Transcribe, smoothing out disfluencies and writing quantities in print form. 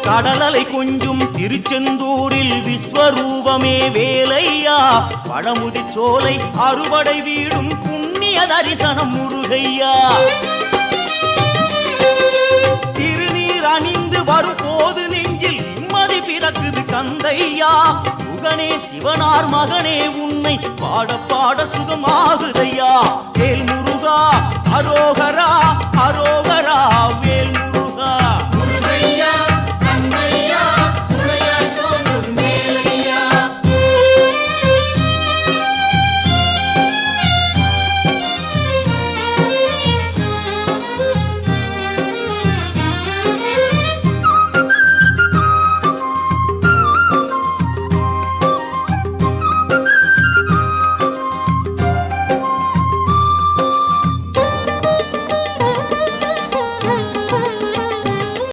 கடலலை கொஞ்சும் திருச்செந்தூரில் விஸ்வரூபமே வேலையா பழமுதி சோலை அறுவடை வீடும் புண்ணிய தரிசனம் முருகையா திருநீர் அணிந்து வரும் போது நெஞ்சில் நிம்மதி பிறக்குது கந்தையா சுகனே சிவனார் மகனே உன்னை பாட பாட சுகமாகுதையா வேல் முருகா அரோகரா அரோகரா வேல் முருகா